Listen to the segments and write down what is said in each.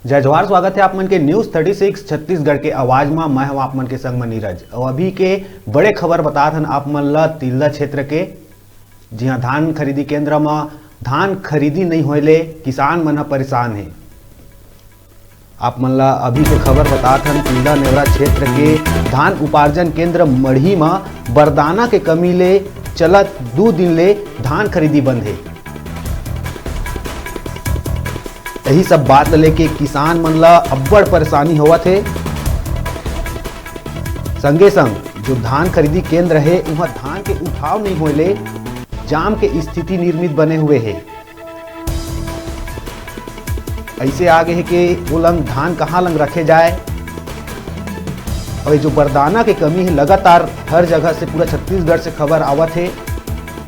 जय जवाहर, स्वागत है आप मन के न्यूज 36 छत्तीसगढ़ के आवाज में। मैं हूं आप मन के संग में नीरज। और अभी के बड़े खबर बता हन आप मन ला तिल्दा क्षेत्र के। जी हाँ, धान खरीदी केंद्र में धान खरीदी नहीं होले किसान मन परेशान है। आप मन ला अभी के खबर बता हन तिल्दा नेवरा क्षेत्र के धान उपार्जन केंद्र मढ़ी में बरदाना के कमी ले चलत 2 दिन ले धान खरीदी बंद है। यही सब बात लेके किसान मन ला अब्बड़ परेशानी होवा थे। संगे संग जो धान खरीदी केंद्र है वहां धान के उठाव नहीं होले जाम के स्थिति निर्मित बने हुए है। ऐसे आगे है कि वो लंग धान कहाँ लंग रखे जाए। और जो बरदाना के कमी है, लगातार हर जगह से पूरा छत्तीसगढ़ से खबर आवत है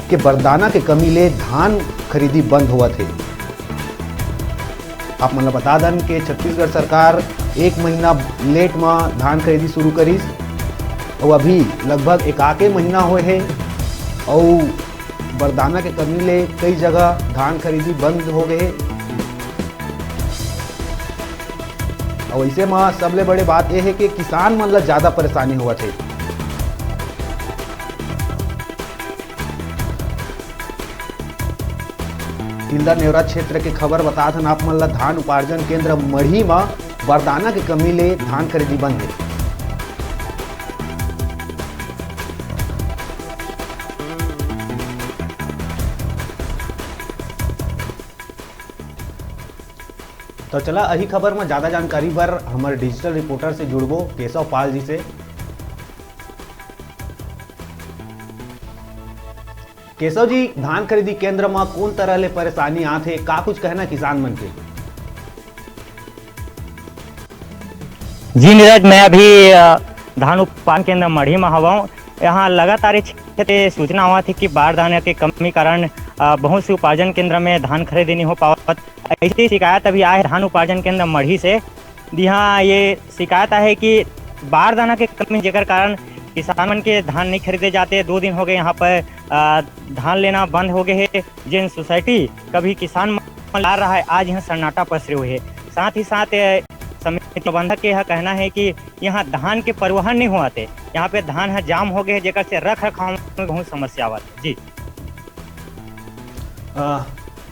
कि बरदाना के कमी ले धान खरीदी बंद हुआ थे। आप मन बता दें कि छत्तीसगढ़ सरकार 1 महीना लेट में धान खरीदी शुरू करी और अभी लगभग 1 महीना हुए है और बरदाना के कमी ले कई जगह धान खरीदी बंद हो गए। और ऐसे में सबले बड़े बात यह है कि किसान मन ला ज़्यादा परेशानी हुआ थे। तिल्दा नेवरा क्षेत्र के खबर बता हन आप मन ला धान उपार्जन केंद्र मढ़ी में बरदाना के कमी ले धान खरीदी बंद है। तो चला अही खबर में ज्यादा जानकारी पर हमारे डिजिटल रिपोर्टर से जुड़बो केशव पाल जी से। केशव जी, धान खरीदी केंद्र में कौन तरह ले परेशानी आथे, का कुछ कहना किसान मन के? जी नीरज, मैं अभी धान उत्पादन केंद्र मढ़ी में हवा हूँ। यहाँ लगातार क्षेत्र सूचना हुआ थी कि बारदाना के कमी कारण बहुत से उपार्जन केंद्र में धान खरीदी नहीं हो पावत। ऐसी शिकायत अभी आए धान उपार्जन केंद्र मढ़ी से। यहाँ ये शिकायत है कि बारदाना के कमी जेकर कारण किसान मन के धान नहीं खरीदे जाते। 2 दिन हो गए यहाँ पर धान लेना बंद हो गए है। जिन सोसाइटी कभी किसान ला रहा है, आज यहाँ सन्नाटा पसरे हुए है। साथ ही साथ समिति प्रबंधक के यह कहना है कि यहाँ धान के परिवहन नहीं हुआते, यहाँ पे धान है जाम हो गए जेकर से रख रखाव में बहुत समस्या आवत है। जी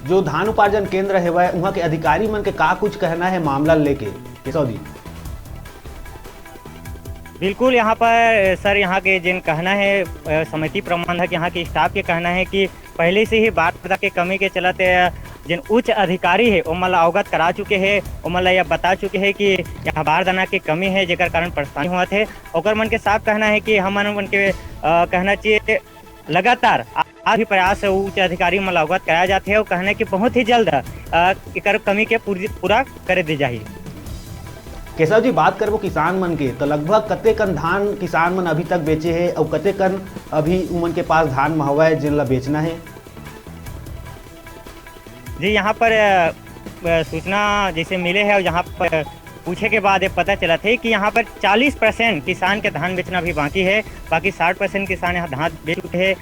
जो धान उपार्जन केंद्र है वहाँ के अधिकारी मन के का कुछ कहना है मामला लेके केशव जी? बिल्कुल, यहाँ पर सर यहाँ के जिन कहना है समिति प्रबंधक यहाँ के स्टाफ के कहना है कि पहले से ही बारदाना के कमी के चलते जिन उच्च अधिकारी है वो मतलब अवगत करा चुके हैं। वो मतलब यह बता चुके हैं कि यहाँ बारदाना की कमी है जेकर कारण परेशानी हुआ थे। और मन के साफ कहना है कि हम मन के कहना चाहिए लगातार आज भी प्रयास उच्च अधिकारी मतलब अवगत कराया जाते हैं और कहना है कि बहुत ही जल्द एकर कमी के पूरा कर दी जाए। केशव जी, बात करबो किसान मन के, तो लगभग कते कन धान किसान मन अभी तक बेचे हैं और कते कन अभी उमन के पास धान में हवा है जिन ला बेचना है? जी, यहाँ पर सूचना जैसे मिले है और यहाँ पर पूछे के बाद ये पता चला था कि यहाँ पर 40% किसान के धान बेचना भी बाकी है। बाकी 60% किसान यहाँ धान बेच चुके हैं।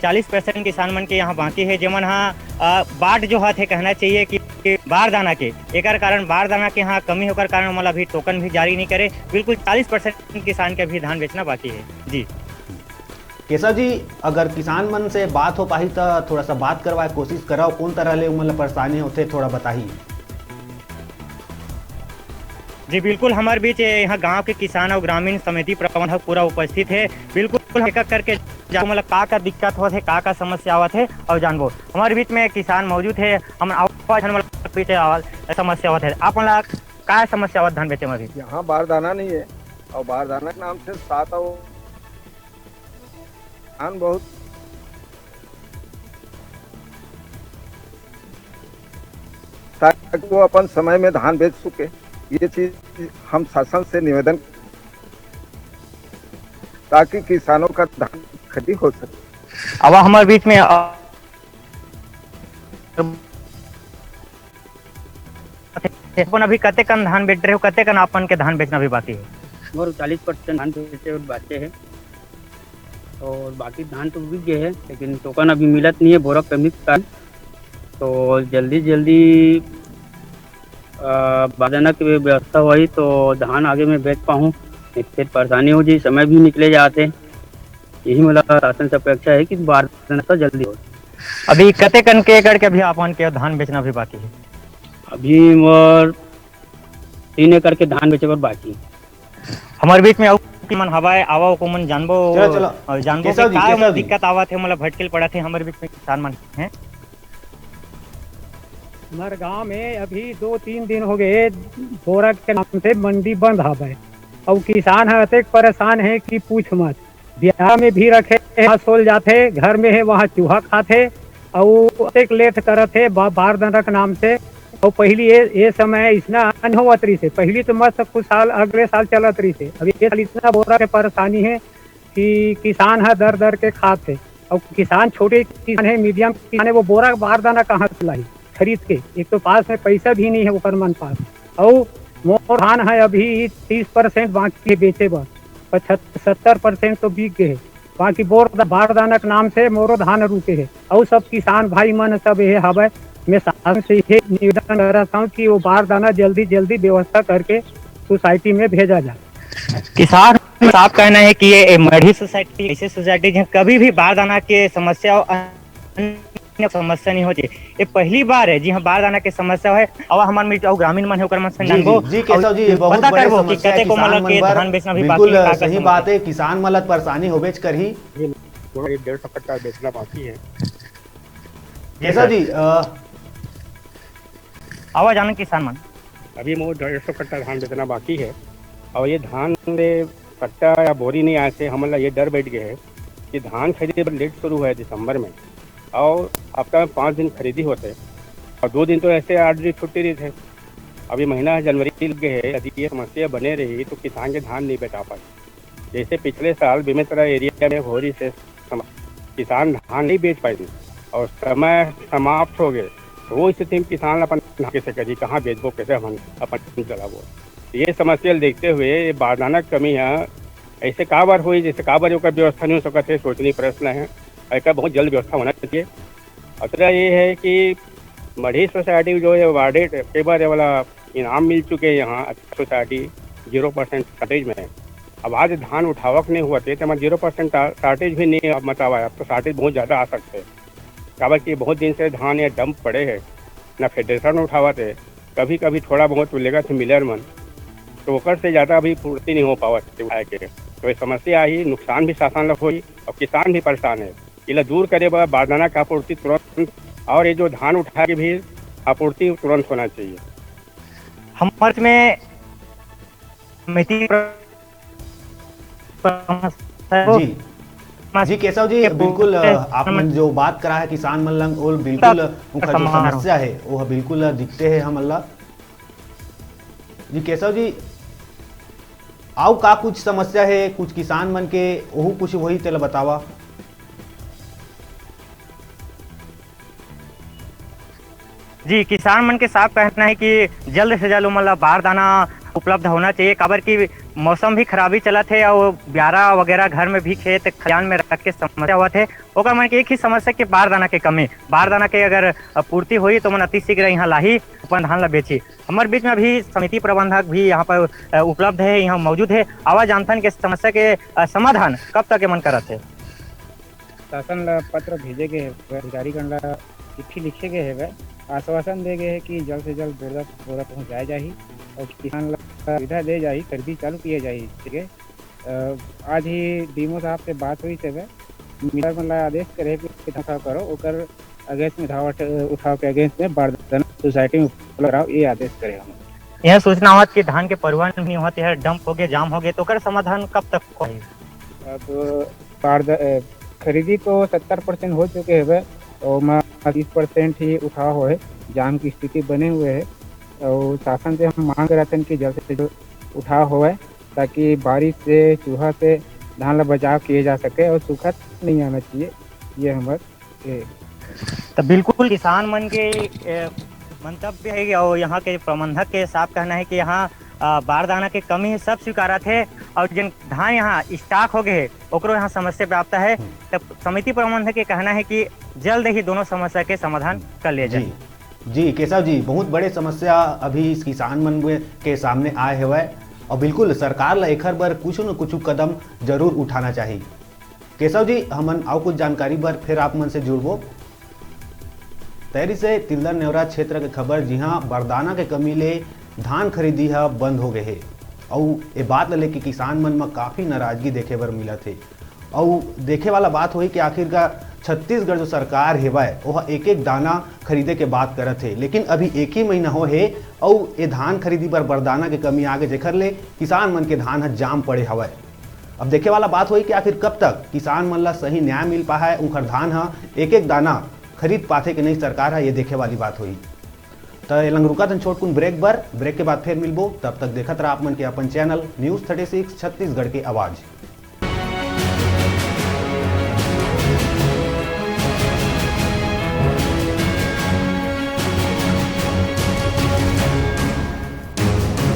40% किसान मन के यहाँ बाकी है जेमन यहाँ बाट जो है कहना चाहिए कि बारदाना के एक कारण बारदाना के यहाँ कमी होकर कारण मतलब अभी टोकन भी जारी नहीं करे। बिल्कुल 40% किसान के अभी धान बेचना बाकी है। जी केशव जी, अगर किसान मन से बात हो पाही तो थोड़ा सा बात करवाए कोशिश कराओ, कौन तरह ले मतलब परेशानी होते थोड़ा बताइए। जी बिल्कुल, हमारे बीच यहाँ गांव के किसान और ग्रामीण समिति प्रबंधक पूरा उपस्थित है। बिल्कुल एक करके मतलब का दिक्कत होते, का समस्या आवत है और जानबो। हमारे बीच में किसान मौजूद है, हम समस्या होते है। आप का समस्या आवत धान बेचे में? अभी यहाँ बारदाना नहीं है और बारदाना के नाम से 7 और धान बहुत ताकि वो अपन समय में धान बेच सके। ये चीज हम शासन से निवेदन ताकि किसानों का धान खरीदी हो सके। अब हमारे बीच में अपन अभी कते कन धान बेच रहे हो, कते कन अपन के धान बेचना भी बाकी है? और 40% धान बेचे और बाचे है और बाकी धान तो बिक गए हैं, लेकिन टोकन अभी मिलत नहीं है बोरा कमी के कारण। तो जल्दी जल्दी बारदाना की व्यवस्था हुई तो धान आगे में बेच पाऊँ, नहीं तो फिर परेशानी हो जी, समय भी निकले जाते। यही मतलब शासन से अपेक्षा है कि बारदाना तो जल्दी हो। अभी कते कन के एकड़ के अभी आपन के धान बेचना भी बाकी है? अभी मोर 3 एकड़ के धान बेचे पर बाकी। हमारे बीच में कि मन हवाए आवा को मन जानबो चलो जानबो केशव कि जी, का केशव जी। दिक्कत आवत है, मतलब भटकेल पड़ा थे हमारे बीच में किसान मन हैं। हमारे गांव में अभी 2-3 दिन हो गए बोरा के नाम से मंडी बंद हवे और किसान है अतेक परेशान है कि पूछ मत। ब्याह में भी रखे यहाँ सोल जाते, घर में है वहाँ चूहा खाते और अतेक लेट करते बारदाना के नाम से। और पहली ये समय इतना अनुभवत रही से, पहली तो मस्त कुछ साल अगले साल चलत रही से, अभी ये साल इतना बोरा के परेशानी है कि किसान है दर दर के खाते। और किसान छोटे किसान है, मीडियम किसान है, वो बोरा बारदाना कहाँ से लाई खरीद के? एक तो पास में पैसा भी नहीं है ऊपर मन पास। और मोर धान है अभी 30% बाकी है बेचे बस, 70% तो बिक गए है। बाकी बारदाना के नाम से मोरो धान रुके है। और सब किसान भाई मन सब ये हवे, मैं शासन से ये निवेदन कर रहा हूँ कि वो बारदाना जल्दी जल्दी व्यवस्था करके सोसाइटी में भेजा जाए। किसान साफ कहना है कि ये मढ़ी सोसाइटी ऐसी सोसाइटी जहाँ कभी भी बारदाना के समस्या और अन्य समस्या नहीं होती। ये पहली बार है जी हाँ बारदाना के समस्या है। और हमारे मित्र ग्रामीण मन है ओकर मन से जी जानबो जी केशव जी, ये बहुत पता बड़े करबो कि समस्या है कते को किसान मतलब मन के बर। धान बेचना भी बिल्कुल बाकी है, का सही समस्या बात है, किसान मलत परेशानी होबेच करही। थोड़ा 150 कट्टा बेचना बाकी है। केशव जी आवाज आने किसान मन अभी मोर 150 कट्टा धान बेचना बाकी है। और ये धान में कट्टा या बोरी नहीं आए से हमला ये डर बैठ गए है कि धान खरीदे पर लेट शुरू है दिसंबर में, और आपका 5 दिन खरीदी होते और 2 दिन तो ऐसे ऑर्डर छुट्टी रही थे। अभी महीना जनवरी लग गए है, यदि ये समस्या बने रही तो किसान के धान नहीं बेचा पाए। जैसे पिछले साल बेमेतरा एरिया में होरी से किसान धान नहीं बेच पाए और समय समाप्त हो गए, तो वो स्थिति में किसान अपन कैसे करी, कहाँ बेचबो, कैसे हम अपन चलाबो। ये समस्या देखते हुए ये बारदाना की कमी है। ऐसे का बार हुई जैसे का बार ओकर व्यवस्था नहीं हो सकते, सोचनी प्रश्न है। ऐसा बहुत जल्द व्यवस्था होना चाहिए। अतः ये है कि मढ़ी सोसाइटी जो है वार्डेड कई बार ये वाला इनाम मिल चुके हैं यहाँ अच्छा सोसाइटी 0% शार्टेज में। अब आज धान उठावक नहीं हुआ थे तो हमारे 0% शार्टेज भी नहीं मतलब आया। अब तो शार्टेज बहुत ज़्यादा आ सकते हैं, काबर कि बहुत दिन से धान या डंप पड़े हैं, ना फेडरेशन उठावा थे। कभी कभी थोड़ा बहुत मिलेगा थे मिलर मन, तो ओकर से ज़्यादा अभी पूर्ति नहीं हो पावत उठाए के। तो ये समस्या आई, नुकसान भी शासन लग हुई और किसान भी परेशान है। इला दूर करे बारदाना का आपूर्ति तुरंत, और ये जो धान उठा के भी आपूर्ति तुरंत होना चाहिए। हमारे में समिति जी जी केशव जी, बिल्कुल आपने जो बात करा है किसान मन लंग और बिल्कुल उनका जो समस्या है वो बिल्कुल दिखते है हम अल्लाह। जी केशव जी, आओ का कुछ समस्या है कुछ किसान मन के ओहू कुछ वही तेला बतावा। जी किसान मन के साफ कहना है कि जल्द से जल्द मतलब बारदाना उपलब्ध होना चाहिए, काबर की मौसम भी खराबी चला थे और ब्यारा वगैरह घर में भी खेत खलियान में रख के समस्या हुआ थे। ओकर मन के एक ही समस्या कि बारदाना के कमी, बारदाना के अगर पूर्ति हुई तो मन अति शीघ्र यहाँ लाही अपन धान ला बेची। हमारे बीच में अभी समिति प्रबंधक भी यहाँ पर उपलब्ध है, यहाँ मौजूद है। आवाज जानथन के समस्या के समाधान कब तक मन करत है? शासन ला पत्र भेजे गए है, अधिकारी गण ला चिट्ठी लिखे गए है, आश्वासन दे गए है कि जल्द से जल्द बोरा पहुँचाया जाही और किसान ला सुविधा दे जाही, खरीदी चालू किए जाही। ठीक है, आज ही डीमो साहब से बात हुई से मिलर मन ला आदेश करे कि उठाव करो, ओकर अगेंस्ट में उठाव के अगेंस्ट में बारदाना सोसाइटी में कराओ, ये आदेश करे हम। यह सूचना हुआ कि धान के परिवहन नहीं होते हैं, डंप हो गए, जाम हो गए, तो ओकर समाधान कब तक होई? अब खरीदी तो 70% हो चुके हैं और 30% ही उठाव हो है, जाम की स्थिति बने हुए है। और शासन से हम मांग रहे थे कि जल्द से जल्द उठाव हो ताकि बारिश से चूहा से धान ला बचाव किए जा सके और सूखा नहीं आना चाहिए। ये हमारे तो बिल्कुल किसान मन के मंतव्य है और यहाँ के प्रबंधक के साफ कहना है कि यहाँ बारदाना के कमी है, सब स्वीकारत है और जिन धान यहाँ स्टॉक हो गए ओकरो यहाँ समस्या प्राप्त है। तब समिति प्रबंधक के कहना है कि जल्द ही दोनों समस्या के समाधान कर लिया जाए। जी केशव जी, बहुत बड़े समस्या अभी इस किसान मन के सामने आए हुए और बिल्कुल सरकार ला एखर बर कुछ न कुछ कदम जरूर उठाना चाहिए। केशव जी, हमन और कुछ जानकारी बर फिर आप मन से जुड़बो। तैरी से तिल्दा नेवरा क्षेत्र के खबर, जी हाँ, बारदाना के कमी ले धान खरीदी है बंद हो गए है और ये बात ले कि किसान मन में काफ़ी नाराजगी देखे बर मिला थे। और देखे वाला बात हुई कि आखिरकार छत्तीसगढ़ जो सरकार है वह एक एक दाना खरीदे के बात करत है, लेकिन अभी एक ही महीना हो है और ये धान खरीदी पर बारदाना के कमी आगे जेखर ले किसान मन के धान जाम पड़े हवय। अब देखे वाला बात हुई कि आखिर कब तक किसान मन ला सही न्याय मिल पाए, उनकर धान एक एक दाना खरीद पाते कि नहीं सरकार है, ये देखे वाली बात हुई। तो लंग रुका तन छोटकुन ब्रेक के बाद फिर मिलबो। तब तक देखत रहा आप मन के अपन चैनल न्यूज़ 36 छत्तीसगढ़ की आवाज़।